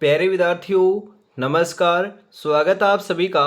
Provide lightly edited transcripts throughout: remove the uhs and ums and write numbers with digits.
प्यारे विद्यार्थियों, नमस्कार। स्वागत है आप सभी का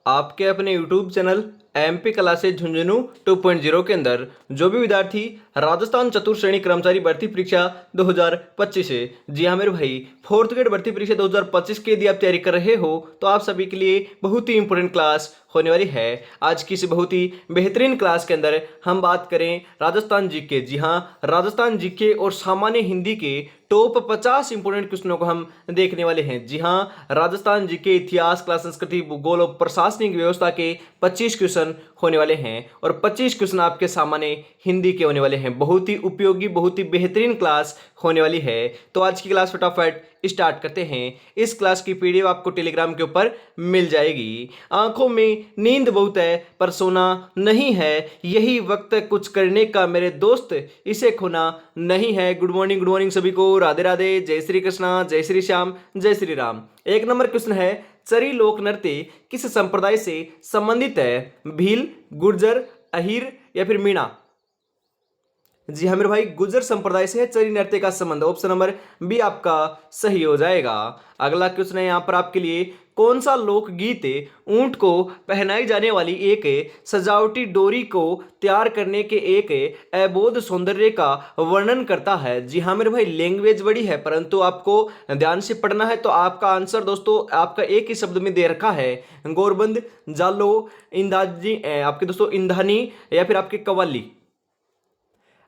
आपके अपने YouTube channel MP classes Jhunjhunu 2.0 के अंदर। जो भी विद्यार्थी राजस्थान चतुर्थ श्रेणी कर्मचारी भर्ती परीक्षा 2025 है, जी हाँ मेरे भाई, फोर्थ ग्रेड भर्ती परीक्षा 2025 की यदि आप तैयारी कर रहे हो तो आप सभी के लिए बहुत ही इंपॉर्टेंट क्लास होने वाली है। आज की इस बहुत ही बेहतरीन क्लास के अंदर हम बात करें राजस्थान जीके। जी हाँ, राजस्थान जीके और सामान्य हिंदी के टॉप 50 इंपोर्टेंट क्वेश्चनों को हम देखने वाले हैं। जी हाँ, राजस्थान जीके, इतिहास, कला, संस्कृति, भूगोल और प्रशासनिक व्यवस्था के 25 क्वेश्चन होने वाले हैं और 25 क्वेश्चन आपके सामान्य हिंदी के होने वाले हैं। बहुत ही उपयोगी, बहुत ही बेहतरीन क्लास होने वाली है। तो आज की क्लास फटाफट स्टार्ट करते हैं। इस क्लास की पीडीएफ आपको टेलीग्राम के ऊपर मिल जाएगी। आंखों में नींद बहुत है पर सोना नहीं है, यही वक्त है कुछ करने का मेरे दोस्त, इसे खोना नहीं है। गुड मॉर्निंग सभी को। राधे राधे, जय श्री कृष्णा, जय श्री श्याम, जय श्री राम। एक नंबर क्वेश्चन है, चरी लोक नृत्य किस संप्रदाय से संबंधित है? भील, गुर्जर, अहीर या फिर मीणा? जी हाँ मेरे भाई, गुर्जर संप्रदाय से है चरी नृत्य का संबंध। ऑप्शन नंबर बी आपका सही हो जाएगा। अगला क्वेश्चन है यहाँ पर आपके लिए, कौन सा लोकगीत ऊंट को पहनाई जाने वाली एक सजावटी डोरी को तैयार करने के एक अबोध सौंदर्य का वर्णन करता है? जी हाँ मेरे भाई, लैंग्वेज बड़ी है परंतु आपको ध्यान से पढ़ना है। तो आपका आंसर दोस्तों आपका एक ही शब्द में दे रखा है, गोरबंद, जालो, इंदाजी, आपके दोस्तों इंधानी या फिर आपके कव्वाली।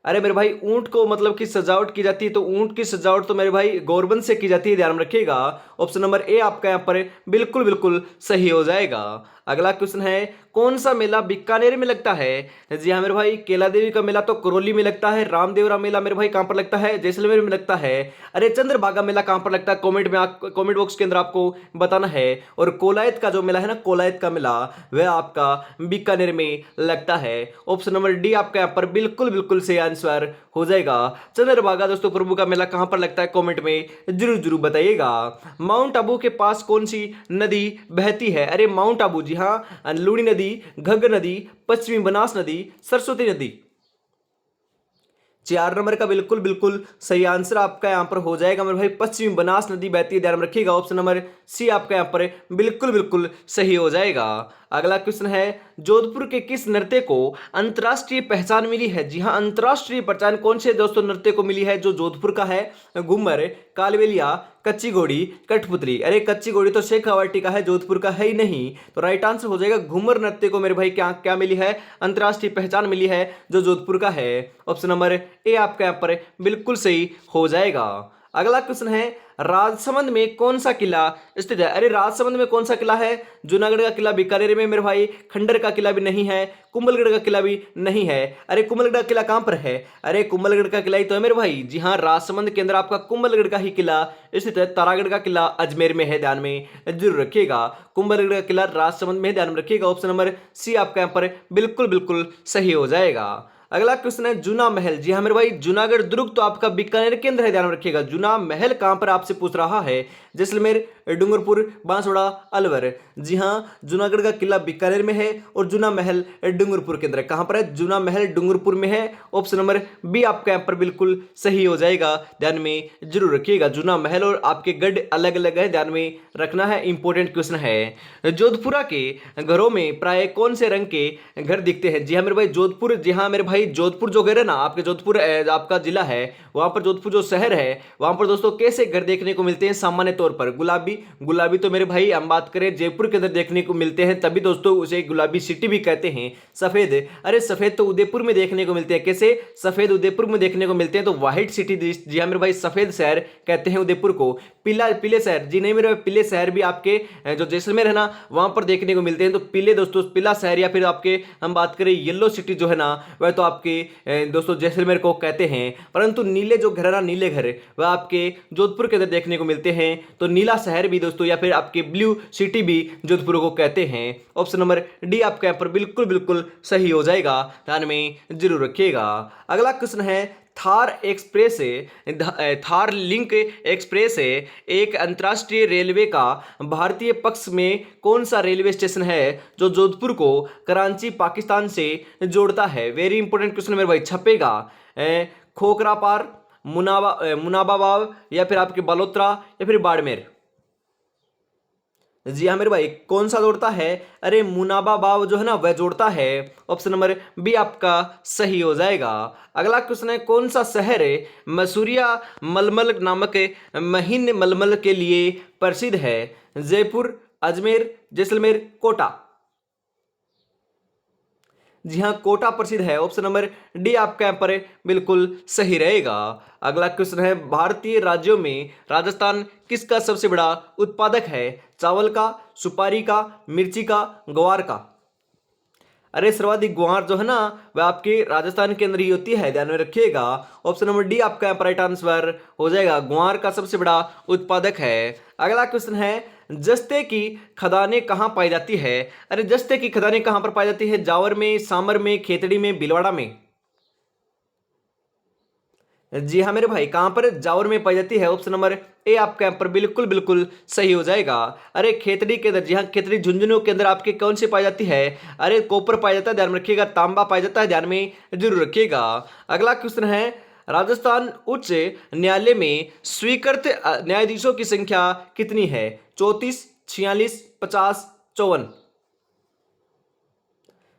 अरे मेरे भाई, ऊंट को मतलब कि सजावट की जाती है तो ऊंट की सजावट तो मेरे भाई गोरबंद से की जाती है, ध्यान में रखिएगा। ऑप्शन नंबर ए आपका यहाँ पर बिल्कुल बिल्कुल सही हो जाएगा। अगला क्वेश्चन है, कौन सा मेला बीकानेर में लगता है? जी हाँ मेरे भाई, केला देवी का मेला तो करौली में लगता है। रामदेवरा मेला मेरे भाई कहाँ पर लगता है? जैसलमेर में लगता है। अरे चंद्रभागा मेला कहाँ पर लगता है? कमेंट बॉक्स के अंदर आपको बताना है। और कोलायत का जो मेला है ना, कोलायत का मेला, वह आपका बीकानेर में लगता है। ऑप्शन नंबर डी आपका यहाँ पर बिल्कुल बिल्कुल सही आंसर हो जाएगा। चंद्रभागा दोस्तों प्रभु का मेला कहां पर लगता है? कमेंट में जरूर जरूर बताइएगा। माउंट आबू के पास कौन सी नदी बहती है? अरे माउंट आबू, जी हां, लूणी नदी, घग्गर नदी, पश्चिमी बनास नदी, सरस्वती नदी। 4 नंबर का बिल्कुल बिल्कुल सही आंसर आपका यहां पर हो जाएगा मेरे भाई, पश्चिमी बनास नदी बहती है, ध्यान में रखिएगा। ऑप्शन नंबर सी आपका यहां पर बिल्कुल बिल्कुल सही हो जाएगा। अगला क्वेश्चन है, जोधपुर के किस नृत्य को अंतरराष्ट्रीय पहचान मिली है? जी हां, अंतरराष्ट्रीय पहचान कौन से दोस्तों नृत्य को मिली है जो जोधपुर का है? घूमर, कालबेलिया, कच्ची घोड़ी, कठपुतली। अरे कच्ची घोड़ी तो शेखावाटी का है, जोधपुर का है ही नहीं। तो राइट आंसर हो जाएगा घूमर नृत्य को मेरे भाई क्या क्या मिली है? अंतरराष्ट्रीय पहचान मिली है जो जोधपुर का है। ऑप्शन नंबर ए आपका यहाँ पर बिल्कुल सही हो जाएगा। अगला क्वेश्चन है, राजसमंद में कौन सा किला स्थित है? अरे राजसमंद में कौन सा किला है? जूनागढ़ का किला बीकानेर में मेरे भाई, खंडर का किला भी नहीं है, कुंभलगढ़ का किला भी नहीं है। अरे कुंभलगढ़ का किला कहां पर है? अरे कुंभलगढ़ का किला ही तो है मेरे भाई। जी हां, राजसमंद के अंदर आपका कुंभलगढ़ का ही किला स्थित है। तारागढ़ का किला अजमेर में है, ध्यान में जरूर रखिएगा। कुंभलगढ़ का किला राजसमंद में, ध्यान में रखिएगा। ऑप्शन नंबर सी आपका यहां पर बिल्कुल बिल्कुल सही हो जाएगा। अगला क्वेश्चन है, जूना महल। जी हाँ मेरे भाई, जूनागढ़ दुर्ग तो आपका बीकानेर के अंदर है, ध्यान रखिएगा। जूना महल कहां पर आपसे पूछ रहा है? जैसलमेर, डूंगरपुर, बांसवाड़ा, अलवर। जी हाँ, जूनागढ़ का किला बीकानेर में है और जूना महल डूंगरपुर के अंदर। कहां पर है? जूना महल डूंगरपुर में है। ऑप्शन नंबर बी आपका यहाँ पर बिल्कुल सही हो जाएगा, ध्यान में जरूर रखिएगा। जूना महल और आपके गढ़ अलग अलग है, ध्यान में रखना है, इंपॉर्टेंट क्वेश्चन है। जोधपुरा के घरों में प्राय कौन से रंग के घर दिखते हैं? जी हाँ मेरे भाई, जोधपुर, जी हाँ मेरे भाई, जोधपुर जो घर है ना, आपके जोधपुर आपका जिला है, वहां पर जोधपुर जो शहर है, वहां पर दोस्तों कैसे घर देखने को मिलते हैं? सामान्य तौर पर गुलाबी। गुलाबी तो मेरे भाई हम बात करें जयपुर के अंदर देखने को मिलते हैं, तभी दोस्तों उसे गुलाबी सिटी भी कहते हैं। सफेद, अरे सफेद तो उदयपुर में देखने को मिलते हैं। कैसे? सफेद उदयपुर में देखने को मिलते हैं, तो व्हाइट सिटी, जी हाँ मेरे भाई, सफेद शहर कहते हैं उदयपुर को। पीला, पीले शहर, जी नहीं मेरे, पीले शहर भी आपके जो जैसलमेर है ना, वहां पर देखने को मिलते हैं। तो पीले दोस्तों पीला शहर, या फिर आपके हम बात करें येलो सिटी जो है ना, वह तो आपके दोस्तों जैसलमेर को कहते हैं। परंतु नीले जो घर है ना, नीले घर, वह आपके जोधपुर के अंदर देखने को मिलते हैं। तो नीला शहर भी दोस्तों, या फिर आपके ब्लू सिटी भी जोधपुर को कहते हैं। ऑप्शन नंबर डी आपके यहाँ पर बिल्कुल बिल्कुल सही हो जाएगा, ध्यान में जरूर रखिएगा। अगला क्वेश्चन है, Thar express, Thar link express एक अंतर्राष्ट्रीय रेलवे का भारतीय पक्ष में कौन सा रेलवे स्टेशन है जो जोधपुर को कराची पाकिस्तान से जोड़ता है? वेरी इंपॉर्टेंट क्वेश्चन मेरे भाई, छपेगा। खोखरापार, मुनाबाबाव या फिर आपके बलोत्रा या फिर बाड़मेर। जी हाँ मेरे भाई, कौन सा जोड़ता है? अरे मुनाबा बाव जो है ना वह जोड़ता है। ऑप्शन नंबर बी आपका सही हो जाएगा। अगला क्वेश्चन है, कौन सा शहर मसूरिया मलमल नामक महीन मलमल के लिए प्रसिद्ध है? जयपुर, अजमेर, जैसलमेर, कोटा। जी हाँ, कोटा प्रसिद्ध है। ऑप्शन नंबर डी आपका यहाँ पर बिल्कुल सही रहेगा। अगला क्वेश्चन है, भारतीय राज्यों में राजस्थान किसका सबसे बड़ा उत्पादक है? चावल का, सुपारी का, मिर्ची का, ग्वार का। अरे सर्वाधिक ग्वार जो है ना वह आपके राजस्थान के अंदर ही होती है, ध्यान में रखिएगा। ऑप्शन नंबर डी आपका यहाँ पर राइट आंसर हो जाएगा, ग्वार का सबसे बड़ा उत्पादक है। अगला क्वेश्चन है, जस्ते की खदानें कहाँ पाई जाती है? अरे जस्ते की खदानें कहाँ पर पाई जाती है? जावर में, सामर में, खेतड़ी में, भीलवाड़ा में। जी हाँ मेरे भाई, कहां पर? जावर में पाई जाती है। ऑप्शन नंबर ए आपका यहाँ पर बिल्कुल बिल्कुल सही हो जाएगा। अरे खेतड़ी के अंदर, जी हाँ खेतड़ी झुंझुनू के अंदर आपके कौन से पाई जाती है? अरे कॉपर पाया जाता है, ध्यान में रखिएगा। तांबा पाया जाता है, ध्यान में जरूर रखिएगा। अगला क्वेश्चन है, राजस्थान उच्च न्यायालय में स्वीकृत न्यायाधीशों की संख्या कितनी है? 34, 46, 50, 54।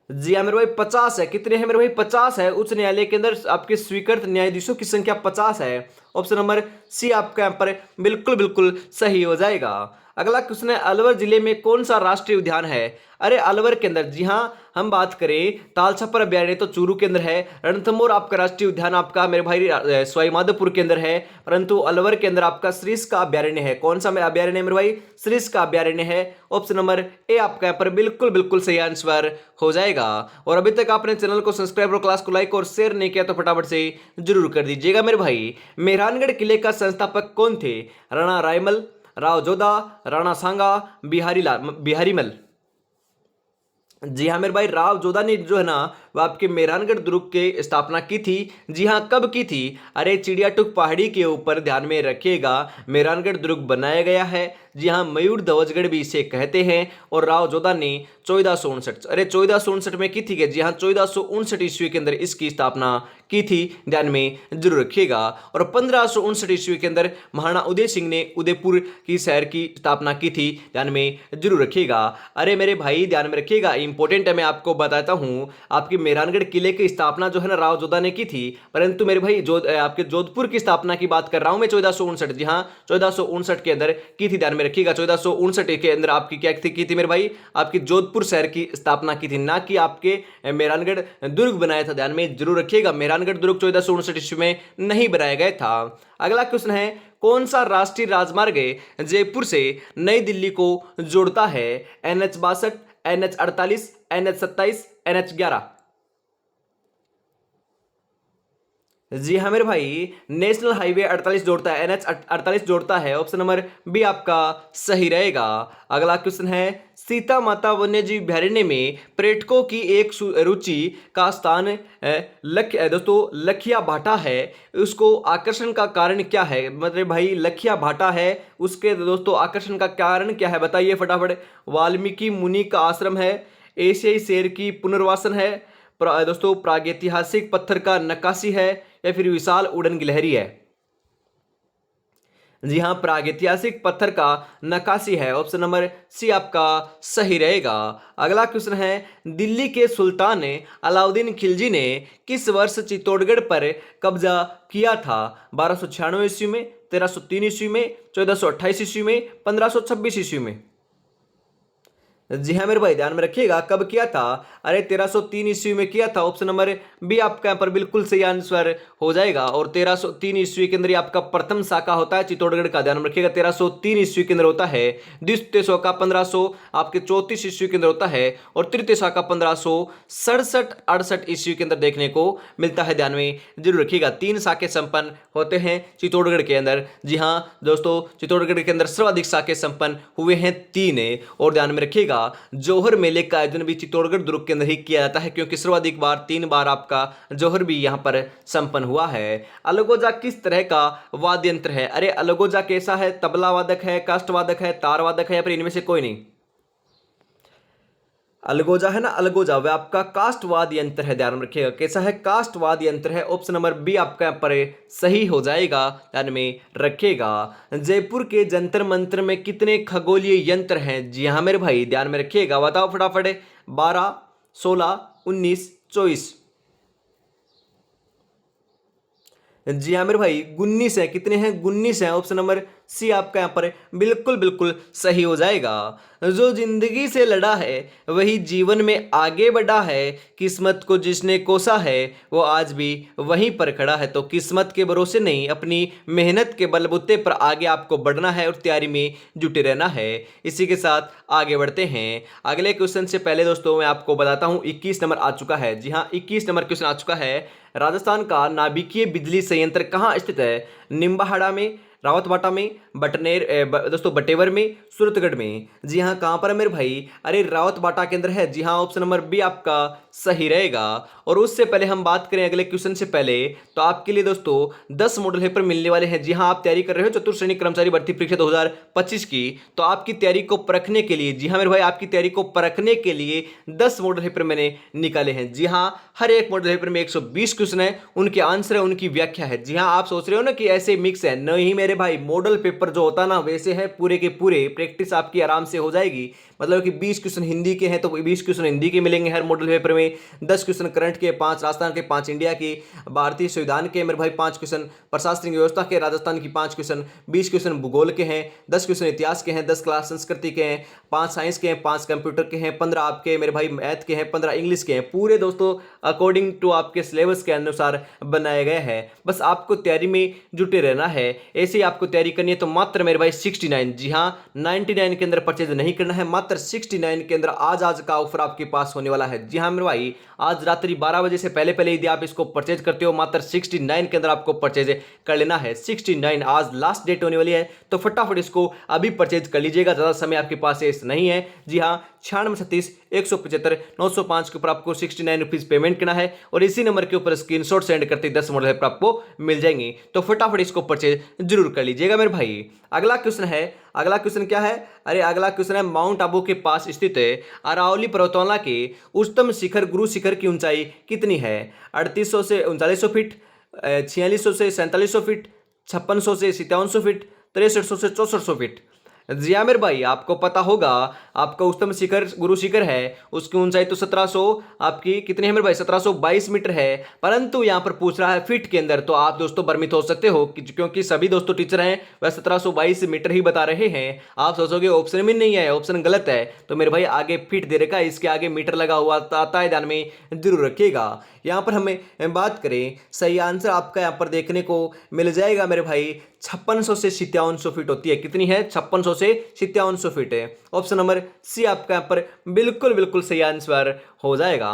जी हाँ मेरे भाई 50 है। कितने हैं मेरे भाई? 50 है। उच्च न्यायालय के अंदर आपके स्वीकृत न्यायाधीशों की संख्या 50 है। ऑप्शन नंबर सी आपका यहाँ पर बिल्कुल बिल्कुल सही हो जाएगा। अगला क्वेश्चन है, अलवर जिले में कौन सा राष्ट्रीय उद्यान है? अरे अलवर के अंदर, जी हाँ हम बात करें तालछपर अभ्यारण्य तो चूरू के अंदर है। रणथंभौर आपका राष्ट्रीय उद्यान आपका मेरे भाई सवाईमाधोपुर के अंदर है। परंतु अलवर के अंदर आपका सरिस्का का अभ्यारण्य है। कौन सा अभ्यारण्य है मेरे भाई? सरिस्का का अभ्यारण्य है। ऑप्शन नंबर ए आपका यहाँ पर बिल्कुल बिल्कुल सही आंसर हो जाएगा। और अभी तक आपने चैनल को सब्सक्राइब और क्लास को लाइक और शेयर नहीं किया तो फटाफट से जरूर कर दीजिएगा मेरे भाई। मेहरानगढ़ किले का संस्थापक कौन थे? राणा रायमल, राव जोधा, राणा सांगा, बिहारी मल। जी हाँ मेरे भाई, राव जोधा ने जो है ना वह आपके मेहरानगढ़ दुर्ग की स्थापना की थी। जी हाँ, कब की थी? अरे चिड़ियाटुक पहाड़ी के ऊपर, ध्यान में रखिएगा, मेहरानगढ़ दुर्ग बनाया गया है। जी हाँ, मयूर ध्वजगढ़ भी इसे कहते हैं। और राव जोधा ने 1459, अरे 1459 में की थी क्या? जी हाँ 1459 ईस्वी के अंदर इसकी स्थापना की थी, ध्यान में जरूर रखिएगा। और 1559 ईस्वी के अंदर महाराणा उदय सिंह ने उदयपुर की शहर की स्थापना की थी, ध्यान में जरूर रखिएगा। अरे मेरे भाई ध्यान में रखिएगा, इंपॉर्टेंट है, मैं आपको बताता हूँ। आपकी मेहरानगढ़ किले की स्थापना जो है ना राव जोधा ने की थी। परंतु मेरे भाई आपके जोधपुर की स्थापना की बात कर रहा हूं मैं, 1459, जी हाँ 1459 के अंदर की थी, ध्यान में रखिएगा। 1459 के अंदर आपकी क्या की थी मेरे भाई? आपकी जोधपुर शहर की स्थापना की थी, ना कि आपके मेहरानगढ़ दुर्ग बनाया था, ध्यान में जरूर रखिएगा। मेहरानगढ़ दुर्ग 1459 ईस्वी में नहीं बनाया गया था। अगला क्वेश्चन है, कौन सा राष्ट्रीय राजमार्ग जयपुर से नई दिल्ली को जोड़ता है? NH 62, NH 48, NH 27, NH 11। जी हाँ मेरे भाई, नेशनल हाईवे 48 जोड़ता है, NH 48 जोड़ता है। ऑप्शन नंबर बी आपका सही रहेगा। अगला क्वेश्चन है, सीता माता वन्यजीव अभयारण्य में पर्यटकों की एक रुचि का स्थान दोस्तों लखिया भाटा है। उसको आकर्षण का कारण क्या है? मतलब भाई लखिया भाटा है, उसके दोस्तों आकर्षण का कारण क्या है बताइए फटाफट। वाल्मीकि मुनि का आश्रम है, एशियाई शेर की पुनर्वासन है, दोस्तों प्रागैतिहासिक पत्थर का नक्काशी है, या फिर विशाल उड़न गिलहरी है। जी हाँ, प्रागैतिहासिक पत्थर का नक्काशी है। ऑप्शन नंबर सी आपका सही रहेगा। अगला क्वेश्चन है, दिल्ली के सुल्तान अलाउद्दीन खिलजी ने किस वर्ष चित्तौड़गढ़ पर कब्जा किया था? 1296 ईस्वी में, 1303 ईस्वी में, 1428 ईस्वी में, 1526 ईस्वी में। जी हाँ मेरे भाई, ध्यान में रखिएगा, कब किया था? अरे 1303 ईस्वी में किया था। ऑप्शन नंबर बी आपका यहाँ पर बिल्कुल सही आंसर हो जाएगा। और 1303 ईस्वी के अंदर ही आपका प्रथम शाखा होता है चित्तौड़गढ़ का, ध्यान में रखिएगा। 1303 ईस्वी के अंदर होता है। द्वितीय शाखा 1500 आपके 34 ईस्वी के अंदर होता है। और तृतीय शाखा 1567-68 ईस्वी के अंदर देखने को मिलता है, ध्यान में जरूर रखिएगा। 3 शाखे संपन्न होते हैं चित्तौड़गढ़ के अंदर। जी हाँ दोस्तों, चित्तौड़गढ़ के अंदर सर्वाधिक शाखे संपन्न हुए हैं 3। और ध्यान में रखिएगा, जौहर मेले का आयोजन भी चित्तौड़गढ़ दुर्ग के अंदर ही किया जाता है, क्योंकि सर्वाधिक बार 3 बार आपका जौहर भी यहां पर संपन्न हुआ है। अलगोजा किस तरह का वाद्य यंत्र है? अरे अलगोजा कैसा है? तबला वादक है, काष्ठ वादक है, तार वादक है, या फिर इनमें से कोई नहीं? अलगोजा है ना, अलगोजा वह आपका कास्टवाद यंत्र है, ध्यान में रखिएगा। कैसा है? कास्टवाद यंत्र है। ऑप्शन नंबर बी आपका यहाँ पर सही हो जाएगा, ध्यान में रखिएगा। जयपुर के जंतर मंतर में कितने खगोलीय यंत्र हैं? जी हाँ मेरे भाई, ध्यान में रखिएगा, बताओ फटाफट। 12, 16, 19, 24। जी हाँ मेरे भाई, 19 है। कितने हैं? 19 है। ऑप्शन नंबर सी आपका यहाँ पर बिल्कुल बिल्कुल सही हो जाएगा। जो जिंदगी से लड़ा है वही जीवन में आगे बढ़ा है, किस्मत को जिसने कोसा है वो आज भी वहीं पर खड़ा है। तो किस्मत के भरोसे नहीं, अपनी मेहनत के बलबूते पर आगे आपको बढ़ना है और तैयारी में जुटे रहना है। इसी के साथ आगे बढ़ते हैं अगले क्वेश्चन से पहले दोस्तों मैं आपको बताता हूँ 21 नंबर आ चुका है। जी हाँ, 21 नंबर क्वेश्चन आ चुका है। राजस्थान का नाभिकीय बिजली संयंत्र कहाँ स्थित है? निम्बाहाड़ा में, रावतबाटा में, दोस्तों बटेवर में, सूरतगढ़ में। जी हाँ, कहाँ पर है मेरे भाई? अरे रावतबाटा के अंदर है। जी हाँ, ऑप्शन नंबर बी आपका सही रहेगा। और उससे पहले हम बात करें अगले क्वेश्चन से पहले, तो आपके लिए दोस्तों 10 मॉडल पेपर मिलने वाले हैं। जी हाँ, आप तैयारी कर रहे हो चतुर्थ श्रेणी कर्मचारी भर्ती परीक्षा 2025 की, तो आपकी तैयारी को परखने के लिए, जी हाँ मेरे भाई, आपकी तैयारी को परखने के लिए 10 मॉडल पेपर मैंने निकाले हैं। जी हाँ, हर एक मॉडल पेपर में 120 क्वेश्चन है, उनके आंसर है, उनकी व्याख्या है। जी हाँ, आप सोच रहे हो ना कि ऐसे मिक्स है, नहीं मेरे भाई, मॉडल पेपर जो होता ना वैसे है पूरे के पूरे। प्रैक्टिस आपकी आराम से हो जाएगी। मतलब कि 20 क्वेश्चन हिंदी के हैं तो 20 क्वेश्चन हिंदी के मिलेंगे हर मॉडल पेपर में, 10 क्वेश्चन करंट के, 5 राजस्थान के, 5 इंडिया की, भारतीय संविधान के मेरे भाई 5 क्वेश्चन, प्रशासनिक व्यवस्था के राजस्थान की 5 क्वेश्चन, 20 क्वेश्चन भूगोल के हैं, 10 क्वेश्चन इतिहास के हैं, 10 क्लास संस्कृति के हैं, 5 साइंस के हैं, 5 कंप्यूटर के हैं, 15 आपके मेरे भाई मैथ के हैं, 15 इंग्लिश के हैं। पूरे दोस्तों अकॉर्डिंग टू आपके सिलेबस के अनुसार बनाया गया है। बस आपको तैयारी में जुटे रहना है। ऐसे ही आपको तैयारी करनी है तो मात्र मेरे भाई 69, जी हाँ 99 के अंदर परचेज नहीं करना है, मात्र 69 के अंदर आज का ऑफर आपके पास होने वाला है। जी हाँ मेरे भाई, आज रात्रि 12 बजे से पहले पहले यदि आप इसको परचेज करते हो, मात्र 69 के अंदर आपको परचेज कर लेना है। 69 आज लास्ट डेट होने वाली है, तो फटाफट इसको अभी परचेज कर लीजिएगा, ज़्यादा समय आपके पास शेष नहीं है। जी हाँ, 9637 175 905 के ऊपर आपको 69 रुपीज़ पेमेंट करना है और इसी नंबर के ऊपर स्क्रीनशॉट सेंड करते 10 मॉडल पेपर आपको मिल जाएंगे। तो फटाफट इसको परचेज जरूर कर लीजिएगा मेरे भाई। अगला क्वेश्चन है, अगला क्वेश्चन क्या है? अरे अगला क्वेश्चन है, माउंट आबू के पास स्थित है अरावली पर्वतमाला के उच्चतम शिखर गुरु शिखर की ऊंचाई कितनी है? 3800 से 3900 फीट, 4600 से 4700 फीट, 5600 से 5700 फीट, 6300 से 6400 फीट। जी हाँ मेरे भाई, आपको पता होगा आपका उच्चतम शिखर गुरु शिखर है, उसकी ऊंचाई तो 1700 आपकी कितनी है मेरे भाई? 1722 मीटर है। परंतु यहाँ पर पूछ रहा है फीट के अंदर, तो आप दोस्तों भ्रमित हो सकते हो क्योंकि सभी दोस्तों टीचर हैं वह 1722 मीटर ही बता रहे हैं। आप सोचोगे ऑप्शन में नहीं है, ऑप्शन गलत है, तो मेरे भाई आगे फीट दे रखा है, इसके आगे मीटर लगा हुआ आता है, ध्यान में जरूर रखिएगा। यहाँ पर हमें बात करें, सही आंसर आपका यहाँ पर देखने को मिल जाएगा मेरे भाई 5600 से 5700 फीट होती है। कितनी है? 5600 से 5700 फीट है। ऑप्शन नंबर सी आपका यहाँ पर बिल्कुल बिल्कुल सही आंसर हो जाएगा।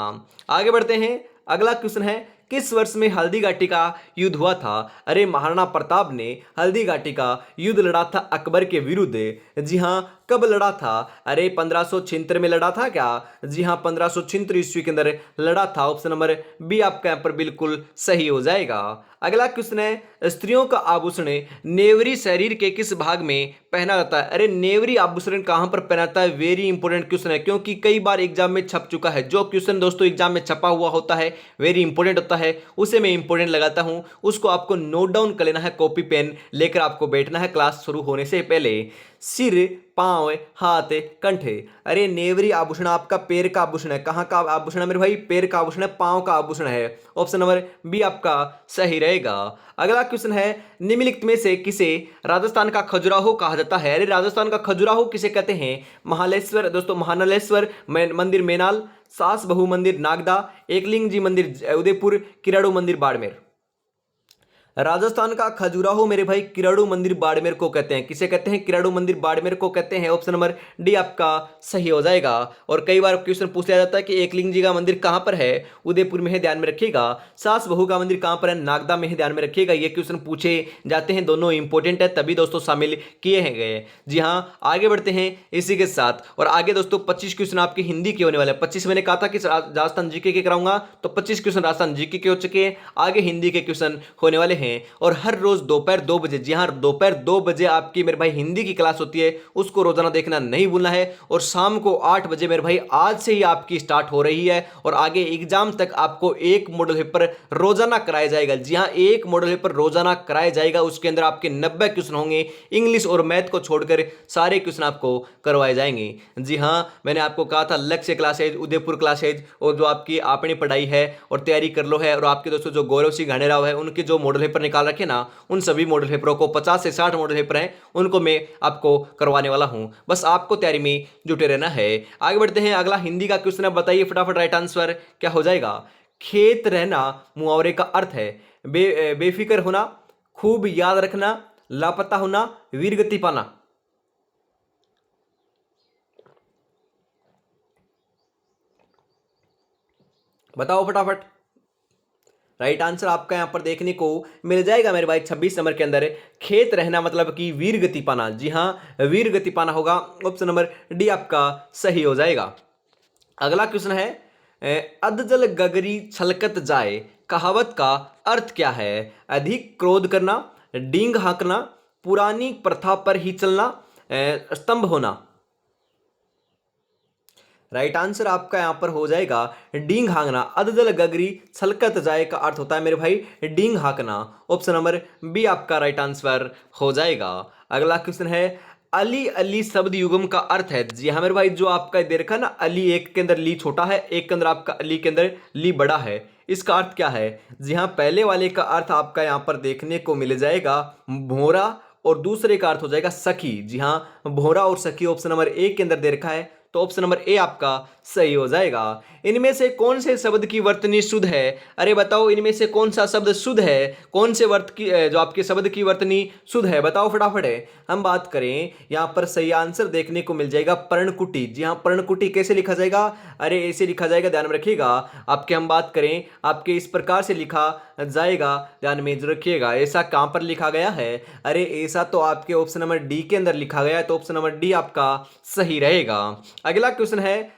आगे बढ़ते हैं, अगला क्वेश्चन है, किस वर्ष में हल्दी घाटी का युद्ध हुआ था? अरे महाराणा प्रताप ने हल्दी घाटी का युद्ध लड़ा था अकबर के विरुद्ध। जी हाँ, कब लड़ा था? अरे 1576 में लड़ा था क्या? जी हाँ, 1576 ईस्वी के अंदर लड़ा था। ऑप्शन नंबर बी आपका यहाँ पर बिल्कुल सही हो जाएगा। अगला क्वेश्चन है, स्त्रियों का आभूषण नेवरी शरीर के किस भाग में पहना जाता है? अरे नेवरी आभूषण कहां पर पहनाता है? वेरी इंपॉर्टेंट क्वेश्चन है, क्योंकि कई बार एग्जाम में छप चुका है। जो क्वेश्चन दोस्तों एग्जाम में छपा हुआ होता है, वेरी इंपॉर्टेंट होता है, उसे मैं इंपॉर्टेंट लगाता हूं, उसको आपको नोट डाउन कर लेना है, कॉपी पेन लेकर आपको बैठना है क्लास शुरू होने से पहले। सिर, पांव, हाथ, कंठ। अरे नेवरी आभूषण आपका पैर का आभूषण है। कहाँ का आभूषण है मेरे भाई? पैर का आभूषण है, पांव का आभूषण है। ऑप्शन नंबर बी आपका सही रहेगा। अगला क्वेश्चन है, निम्नलिखित में से किसे राजस्थान का खजुराहो कहा जाता है? अरे राजस्थान का खजुराहो किसे कहते हैं? महालेश्वर दोस्तों, महानलेश्वर मंदिर मेनाल, सास बहु मंदिर नागदा, एकलिंग जी मंदिर उदयपुर, किराड़ू मंदिर बाड़मेर। राजस्थान का खजुराहो मेरे भाई किराड़ू मंदिर बाड़मेर को कहते हैं। किसे कहते हैं? किराड़ू मंदिर बाड़मेर को कहते हैं। ऑप्शन नंबर डी आपका सही हो जाएगा। और कई बार क्वेश्चन पूछ लिया जाता है कि एकलिंग जी का मंदिर कहां पर है? उदयपुर में है, ध्यान में रखिएगा। सास बहू का मंदिर कहां पर है? नागदा में है, ध्यान में रखिएगा। ये क्वेश्चन पूछे जाते हैं, दोनों इंपॉर्टेंट है, तभी दोस्तों शामिल किए हैं गए। जी हाँ, आगे बढ़ते हैं इसी के साथ। और आगे दोस्तों 25 क्वेश्चन आपके हिंदी के होने वाले हैं। 25 मैंने कहा था कि राजस्थान जीके के कराऊंगा, तो 25 क्वेश्चन राजस्थान जीके के हो चुके हैं, आगे हिंदी के क्वेश्चन होने वाले हैं और हर रोज दोपहर 2 बजे, जी हाँ दोपहर 2 बजे आपकी मेरे भाई हिंदी की क्लास होती है, उसको रोजाना देखना नहीं भूलना है। और शाम को 8 बजे मेरे भाई आज से ही आपकी स्टार्ट हो रही है और आगे एग्जाम तक आपको एक मॉडल पेपर रोजाना कराया जाएगा। जी हाँ एक मॉडल पेपर रोजाना कराया जाएगा, उसके अंदर आपके 90 क्वेश्चन होंगे, इंग्लिश और मैथ को छोड़कर सारे क्वेश्चन आपको करवाए जाएंगे। जी हाँ मैंने आपको कहा था लक्ष्य क्लासेज, उदयपुर क्लासेज और जो आपकी आपने पढ़ाई है और तैयारी कर लो है, और आपके दोस्तों जो गौरव सिंह घाणेराव है उनके जो मॉडल पेपर निकाल रखे ना, उन सभी मॉडल पेपरों को 50 से 60 मॉडल पेपर हैं उनको मैं आपको करवाने वाला हूं। बस आपको तैयारी में जुटे रहना है। आगे बढ़ते हैं, अगला हिंदी का क्वेश्चन है, बताइए फटाफट राइट आंसर क्या हो जाएगा। खेत रहना मुहावरे का अर्थ है बेफिक्र होना, खूब याद रखना, लापता होना, वीरगति पाना। बताओ फटाफट। राइट आंसर आपका यहां पर देखने को मिल जाएगा मेरे भाई 26 नंबर के अंदर, खेत रहना मतलब कि वीर गति पाना। जी हाँ वीर गति पाना होगा, ऑप्शन नंबर डी आपका सही हो जाएगा। अगला क्वेश्चन है अधजल गगरी छलकत जाए कहावत का अर्थ क्या है। अधिक क्रोध करना, डींग हाँकना, पुरानी प्रथा पर ही चलना, स्तंभ होना। राइट आंसर आपका यहां पर हो जाएगा डींग हाँकना। अधजल गगरी छलकत जाए का अर्थ होता है मेरे भाई डींग हाँकना, ऑप्शन नंबर बी आपका राइट आंसर हो जाएगा। अगला क्वेश्चन है अली अली शब्द युग्म का अर्थ है। जी हाँ मेरे भाई जो आपका दे रखा है ना, अली एक के अंदर ली छोटा है, एक के अंदर आपका अली के अंदर ली बड़ा है, इसका अर्थ क्या है। जी हाँ पहले वाले का अर्थ आपका यहाँ पर देखने को मिल जाएगा भोरा और दूसरे का अर्थ हो जाएगा सखी। जी हाँ भोरा और सखी ऑप्शन नंबर ए के अंदर दे रखा है, तो ऑप्शन नंबर ए आपका सही हो जाएगा। इनमें से कौन से शब्द की वर्तनी शुद्ध है। अरे बताओ इनमें से कौन सा शब्द शुद्ध है, कौन से वर्त की जो आपके शब्द की वर्तनी शुद्ध है, बताओ फटाफट है। हम बात करें यहाँ पर सही आंसर देखने को मिल जाएगा पर्णकुटी। जी हाँ पर्णकुटी कैसे लिखा जाएगा, अरे ऐसे लिखा जाएगा, ध्यान में रखिएगा। आपके हम बात करें आपके इस प्रकार से लिखा जाएगा, ध्यान में रखिएगा। ऐसा कहां पर लिखा गया है, अरे ऐसा तो आपके ऑप्शन नंबर डी के अंदर लिखा गया है, तो ऑप्शन नंबर डी आपका सही रहेगा। अगला क्वेश्चन है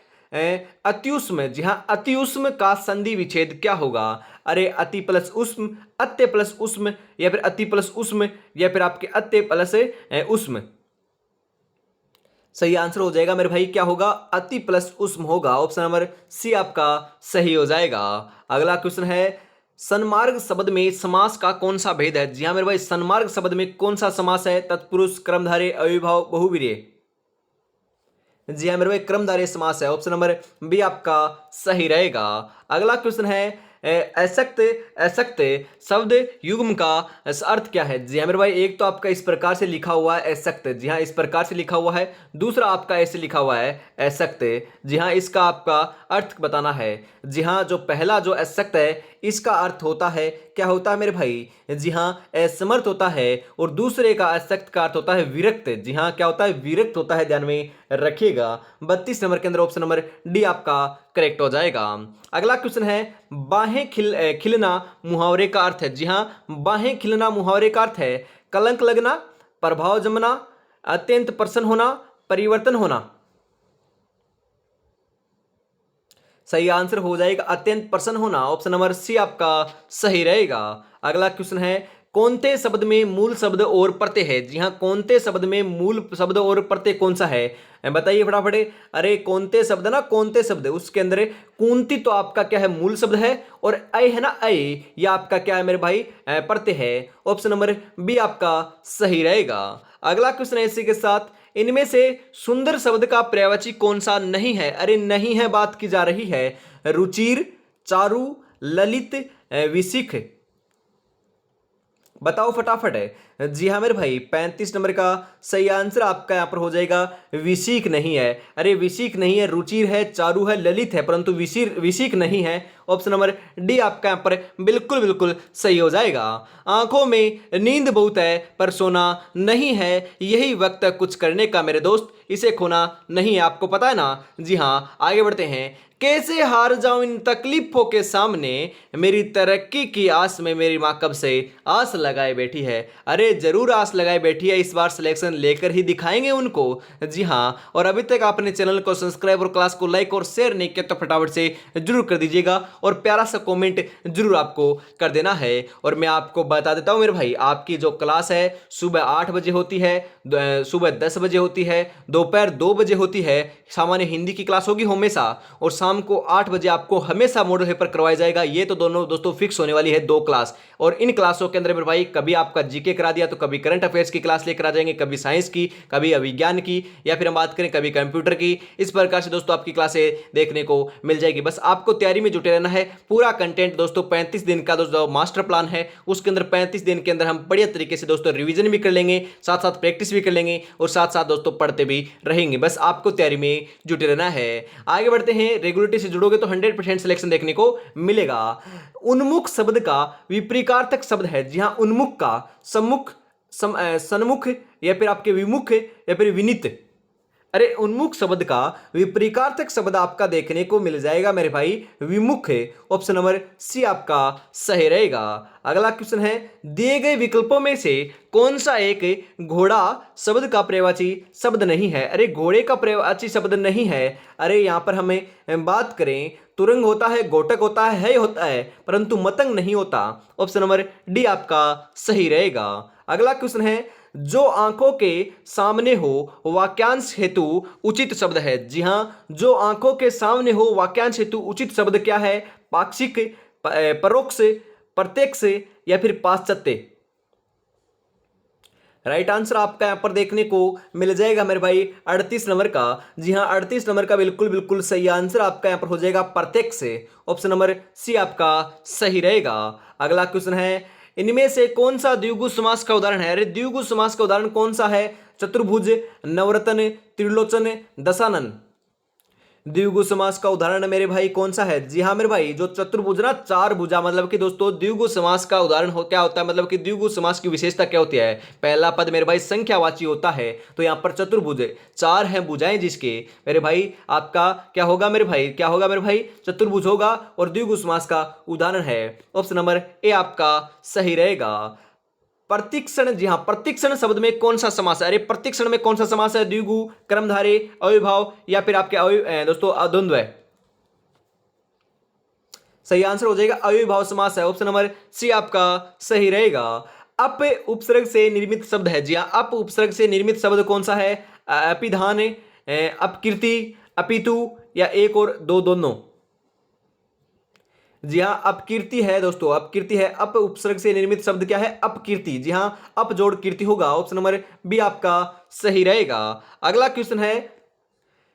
अत्युष्म। जी हाँ अत्युष्म का संधि विच्छेद क्या होगा। अरे अति प्लस उष्म, अत्य प्लस उष्म, या फिर अति प्लस उष्म, या फिर आपके अत्य प्लस उष्म। सही आंसर हो जाएगा मेरे भाई क्या होगा, अति प्लस उष्म होगा, ऑप्शन नंबर सी आपका सही हो जाएगा। अगला क्वेश्चन है सन्मार्ग शब्द में समास का कौन सा भेद है। जी हाँ मेरे भाई सन्मार्ग शब्द में कौन सा समास है, तत्पुरुष, कर्मधारय, अविभाव, बहुवीर्य। जी हाँ मेरे भाई कर्मधारय समास है, ऑप्शन नंबर बी आपका सही रहेगा। अगला क्वेश्चन है असक्त असक्त शब्द युग्म का अर्थ क्या है। जी हाँ मेरे भाई एक तो आपका इस प्रकार से लिखा हुआ है असक्त, जी हाँ इस प्रकार से लिखा हुआ है, दूसरा आपका ऐसे लिखा हुआ है असक्त। जी हाँ इसका आपका अर्थ बताना है। जी हाँ जो पहला जो असक्त है इसका अर्थ होता है क्या होता है मेरे भाई, जी हाँ असमर्थ होता है, और दूसरे का असक्त का अर्थ होता है विरक्त। जी हाँ क्या होता है विरक्त होता है, ध्यान में रखिएगा। 32 नंबर के अंदर ऑप्शन नंबर डी आपका करेक्ट हो जाएगा। अगला क्वेश्चन है बाहें खिलना मुहावरे का अर्थ है। जी हाँ बाहें खिलना मुहावरे का अर्थ है कलंक लगना, प्रभाव जमना, अत्यंत प्रसन्न होना, परिवर्तन होना। सही आंसर हो जाएगा अत्यंत प्रसन्न होना, ऑप्शन नंबर सी आपका सही रहेगा। अगला क्वेश्चन है कौनते शब्द में मूल शब्द और प्रत्यय है। जी हाँ कौनते शब्द में मूल शब्द और प्रत्यय कौन सा है, बताइए फटाफट। अरे कौनते शब्द ना, कौनते शब्द उसके अंदर कुंती तो आपका क्या है मूल शब्द है, और अय है ना अय ये आपका क्या है मेरे भाई प्रत्यय है, ऑप्शन नंबर बी आपका सही रहेगा। अगला क्वेश्चन है इसी के साथ इनमें से सुंदर शब्द का पर्यायवाची कौन सा नहीं है। अरे नहीं है बात की जा रही है, रुचिर, चारु, ललित, विशिख। बताओ फटाफट है। जी हाँ मेरे भाई 35 नंबर का सही आंसर आपका यहाँ पर हो जाएगा विशिख नहीं है। अरे विशिख नहीं है, रुचिर है, चारु है, ललित है, परंतु विशिख नहीं है, ऑप्शन नंबर डी आपका यहाँ पर बिल्कुल बिल्कुल सही हो जाएगा। आंखों में नींद बहुत है पर सोना नहीं है, यही वक्त कुछ करने का मेरे दोस्त, इसे खोना नहीं है, आपको पता है ना। जी हाँ आगे बढ़ते हैं। कैसे हार जाऊं इन तकलीफों के सामने, मेरी तरक्की की आस में मेरी माँ कब से आस लगाए बैठी है। अरे पे जरूर आस लगाए बैठिए, इस बार सिलेक्शन लेकर ही दिखाएंगे उनको। जी हाँ, और अभी तक आपने चैनल को सब्सक्राइब और क्लास को लाइक और शेयर नहीं किया तो फटाफट से जरूर कर दीजिएगा और प्यारा सा कमेंट जरूर आपको कर देना है। और मैं आपको बता देता हूँ मेरे भाई, आपकी जो क्लास है सुबह 8 बजे होती है, सुबह 10 बजे होती है, दोपहर 2 बजे होती है, सामान्य हिंदी की क्लास होगी हमेशा, और शाम को 8 बजे आपको हमेशा मॉडल पेपर करवाया जाएगा। ये तो दोनों दोस्तों फिक्स होने वाली है 2 क्लास। और इन क्लासों के अंदर मेरे भाई कभी आपका जीके करा दिया तो कभी करंट अफेयर्स की क्लास लेकर आ जाएंगे, कभी साइंस की, कभी विज्ञान की, या फिर हम बात करें कभी कंप्यूटर की। इस प्रकार से दोस्तों आपकी क्लासें देखने को मिल जाएगी। बस आपको तैयारी में जुटे रहना है। पूरा कंटेंट दोस्तों 35 दिन का दोस्तों मास्टर प्लान है, उसके अंदर 35 दिन के अंदर हम बढ़िया तरीके से दोस्तों रिवीजन भी कर लेंगे, साथ साथ प्रैक्टिस भी कर लेंगे और साथ साथ दोस्तों पढ़ते भी रहेंगे। बस आपको तैयारी में जुटे रहना है। आगे बढ़ते हैं। रेगुलरिटी से जुड़ोगे तो 100% सिलेक्शन देखने को मिलेगा। उन्मुख शब्द का विपरीतार्थक शब्द है। जी हाँ, उन्मुख का सम्मुख, सन्मुख, या फिर आपके विमुख, या फिर विनित। अरे उन्मुख शब्द का विपरीतार्थक शब्द आपका देखने को मिल जाएगा मेरे भाई विमुख है। ऑप्शन नंबर सी आपका सही रहेगा। अगला क्वेश्चन है, दिए गए विकल्पों में से कौन सा एक घोड़ा शब्द का पर्यायवाची शब्द नहीं है। अरे घोड़े का पर्यायवाची शब्द नहीं है। अरे यहां पर हमें बात करें, तुरंग होता है, घोटक होता है होता है, परंतु मतंग नहीं होता। ऑप्शन नंबर डी आपका सही रहेगा। अगला क्वेश्चन है, जो आंखों के सामने हो वाक्यांश हेतु उचित शब्द है। जी हां, जो आंखों के सामने हो वाक्यांश हेतु उचित शब्द क्या है? पाक्षिक, परोक्ष, प्रत्यक्ष, या फिर पाश्चात्य। राइट आंसर आपका यहां पर देखने को मिल जाएगा मेरे भाई 38 नंबर का। जी हां, 38 नंबर का बिल्कुल बिल्कुल सही आंसर आपका यहां पर हो जाएगा प्रत्यक्ष। ऑप्शन नंबर सी आपका सही रहेगा। अगला क्वेश्चन है, इनमें से कौन सा द्विगु समास का उदाहरण है? अरे द्विगु समास का उदाहरण कौन सा है? चतुर्भुज, नवरत्न, त्रिलोचन, दशानन। द्विगु समास का उदाहरण मेरे भाई कौन सा है? जी हाँ मेरे भाई, जो चतुर्भुज ना, चार भुजा, मतलब कि दोस्तों द्विगु समास का उदाहरण हो क्या होता है, मतलब कि द्विगु समास की विशेषता क्या होती है? पहला पद मेरे भाई संख्यावाची होता है, तो यहाँ पर चतुर्भुज, चार हैं भुजाएं जिसके, मेरे भाई आपका क्या होगा मेरे भाई, क्या होगा मेरे भाई? चतुर्भुज होगा और द्विगु समास का उदाहरण है। ऑप्शन नंबर ए आपका सही रहेगा। प्रतिक्षण, जी हां, प्रतिक्षण शब्द में कौन सा समास है? अरे प्रतिक्षण में कौन सा समास है? द्विगु, कर्मधारय, अविभाव, या फिर आपके दोस्तों अद्वंद्व है। सही आंसर हो जाएगा अविभाव समास है। ऑप्शन नंबर सी आपका सही रहेगा। अप उपसर्ग से निर्मित शब्द है। जी हां, अप उपसर्ग से निर्मित शब्द कौन सा है? अपिधान, अपकीर्ति, अपितु, या एक और दो दोनों। जी हाँ, अपकीर्ति है दोस्तों, अपकीर्ति है। अप उपसर्ग से निर्मित शब्द क्या है? अपकीर्ति। जी हाँ, अप जोड़ कीर्ति होगा। ऑप्शन नंबर बी आपका सही रहेगा। अगला क्वेश्चन है,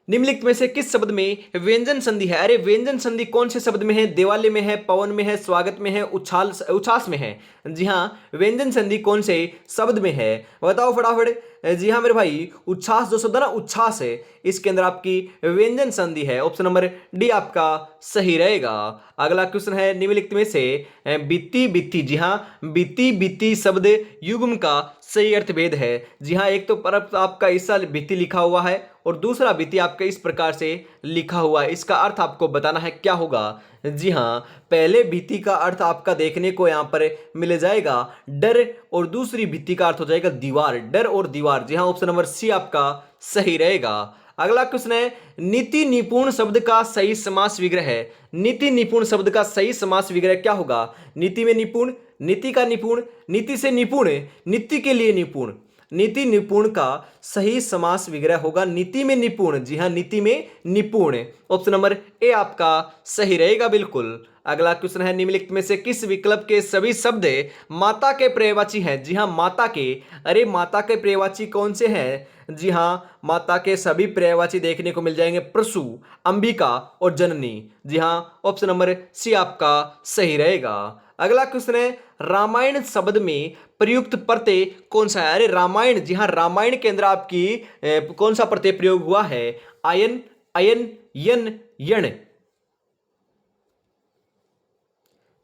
निम्नलिखित में से किस शब्द में व्यंजन संधि है? अरे व्यंजन संधि कौन से शब्द में है? दिवाले में है, पवन में है, स्वागत में है, उछाल उछास में है। जी हाँ, व्यंजन संधि कौन से शब्द में है? बताओ फटाफट। जी हाँ मेरे भाई, उच्छ्वास जो शब्द है ना, उच्छ्वास है, इसके अंदर आपकी व्यंजन संधि है। ऑप्शन नंबर डी आपका सही रहेगा। अगला क्वेश्चन है, निम्नलिखित में से बीती बीती, जी हाँ, बीती बीती शब्द युग्म का सही अर्थभेद है। जी हाँ, एक तो पर आपका इस साल बीती लिखा हुआ है और दूसरा बीती आपका इस प्रकार से लिखा हुआ है। इसका अर्थ आपको बताना है क्या होगा। जी हाँ, पहले भीति का अर्थ आपका देखने को यहां पर मिल जाएगा डर, और दूसरी भीति का अर्थ हो जाएगा दीवार, डर और दीवार। जी हाँ, ऑप्शन नंबर सी आपका सही रहेगा। अगला क्वेश्चन है, नीति निपुण शब्द का सही समास विग्रह है। नीति निपुण शब्द का सही समास विग्रह क्या होगा? नीति में निपुण, नीति का निपुण, नीति से निपुण, नीति के लिए निपुण। नीति निपुण का सही समास विग्रह होगा नीति में निपुण। जी हाँ, नीति में निपुण। ऑप्शन नंबर ए आपका सही रहेगा बिल्कुल। अगला क्वेश्चन है, निम्नलिखित में से किस विकल्प के सभी शब्द माता के पर्यायवाची हैं? जी हाँ, माता के। अरे माता के पर्यायवाची कौन से हैं? जी हाँ, माता के सभी पर्यायवाची देखने को मिल जाएंगे प्रसू, अंबिका और जननी। जी हाँ, ऑप्शन नंबर सी आपका सही रहेगा। अगला क्वेश्चन है, रामायण शब्द में प्रयुक्त प्रत्यय कौन सा है? अरे रामायण, जी हाँ, रामायण के अंदर आपकी कौन सा प्रत्यय प्रयोग हुआ है? आयन, अयन, यन, यण।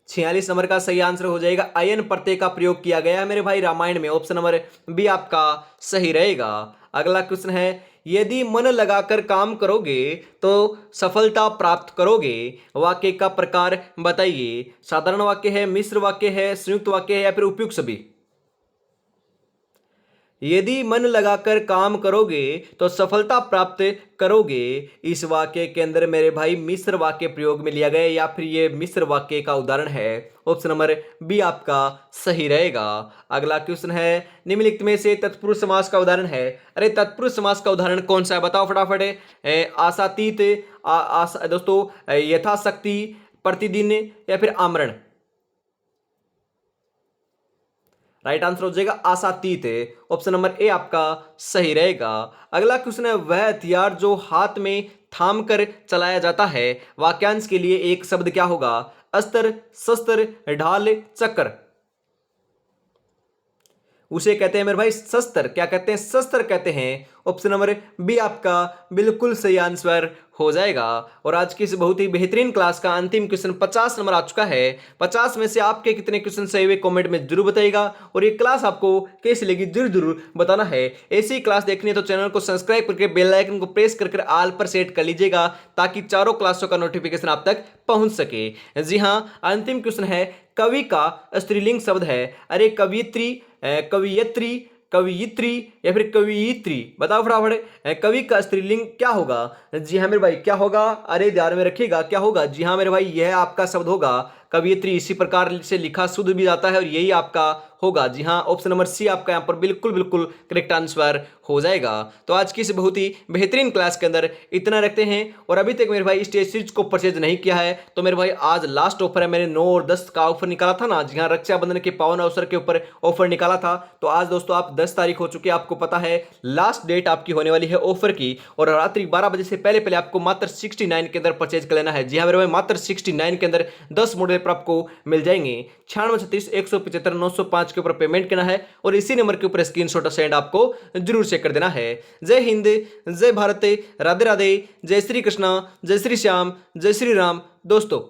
46 नंबर का सही आंसर हो जाएगा अयन प्रत्यय का प्रयोग किया गया है मेरे भाई रामायण में। ऑप्शन नंबर बी आपका सही रहेगा। अगला क्वेश्चन है, यदि मन लगाकर काम करोगे तो सफलता प्राप्त करोगे। वाक्य का प्रकार बताइए। साधारण वाक्य है, मिश्र वाक्य है, संयुक्त वाक्य है, या फिर उपयुक्त सभी। यदि मन लगाकर काम करोगे तो सफलता प्राप्त करोगे। इस वाक्य के अंदर मेरे भाई मिश्र वाक्य प्रयोग में लिया गया या फिर ये मिश्र वाक्य का उदाहरण है। ऑप्शन नंबर बी आपका सही रहेगा। अगला क्वेश्चन है निम्नलिखित में से तत्पुरुष समास का उदाहरण है। अरे तत्पुरुष समास का उदाहरण कौन सा है बताओ फटाफट। आशातीत दोस्तों यथाशक्ति, प्रतिदिन या फिर आमरण। राइट आंसर हो जाएगा आशातीत। ऑप्शन नंबर ए आपका सही रहेगा। अगला क्वेश्चन है वह हथियार जो हाथ में थाम कर चलाया जाता है, वाक्यांश के लिए एक शब्द क्या होगा। अस्त्र, शस्त्र, ढाल, चक्र। उसे कहते हैं मेरे भाई शस्त्र। क्या कहते हैं? शस्त्र कहते हैं। ऑप्शन नंबर बी आपका बिल्कुल सही आंसर हो जाएगा। और आज की इस बहुत ही बेहतरीन क्लास का अंतिम क्वेश्चन 50 नंबर आ चुका है। 50 में से आपके कितने क्वेश्चन सही हुए कमेंट में जरूर बताइएगा। और ये क्लास आपको कैसी लगी जरूर जरूर बताना है। ऐसी क्लास देखनी है तो चैनल को सब्सक्राइब करके बेल आइकन को प्रेस करके ऑल पर सेट कर लीजिएगा ताकि चारों क्लासों का नोटिफिकेशन आप तक पहुंच सके। जी हाँ, अंतिम क्वेश्चन है कवि का स्त्रीलिंग शब्द है। अरे कवियत्री, कवियत्री, कवियत्री या फिर कवियत्री, बताओ फटाफट कवि का स्त्रीलिंग क्या होगा। जी हाँ मेरे भाई क्या होगा? अरे ध्यान में रखिएगा क्या होगा। जी हाँ मेरे भाई यह आपका शब्द होगा कवियत्री। इसी प्रकार से लिखा शुद्ध भी जाता है और यही आपका होगा। जी हाँ ऑप्शन नंबर सी आपका यहाँ पर बिल्कुल बिल्कुल करेक्ट आंसर हो जाएगा। तो आज की इस बहुत ही बेहतरीन क्लास के अंदर इतना रखते हैं। और अभी तक मेरे भाई इस टेस्ट सीरीज को परचेज नहीं किया है तो मेरे भाई आज लास्ट ऑफर है। मैंने 9 और 10 का ऑफर निकाला था ना। जी हाँ रक्षाबंधन के पावन अवसर के ऊपर ऑफर निकाला था। तो आज दोस्तों आप 10 तारीख हो चुकी है, आपको पता है लास्ट डेट आपकी होने वाली है ऑफर की। और रात्रि 12 बजे से पहले पहले आपको मात्र 69 के अंदर परचेज कर लेना है। जी हाँ मेरे भाई मात्र 69 के अंदर 10 मॉडल पर आपको मिल जाएंगे। 9636 175 905 के ऊपर पेमेंट करना है और इसी नंबर के ऊपर स्क्रीनशॉट सेंड आपको जरूर चेक कर देना है। जय हिंद, जय भारत, राधे राधे, जय श्री कृष्णा, जय श्री श्याम, जय श्री राम दोस्तों।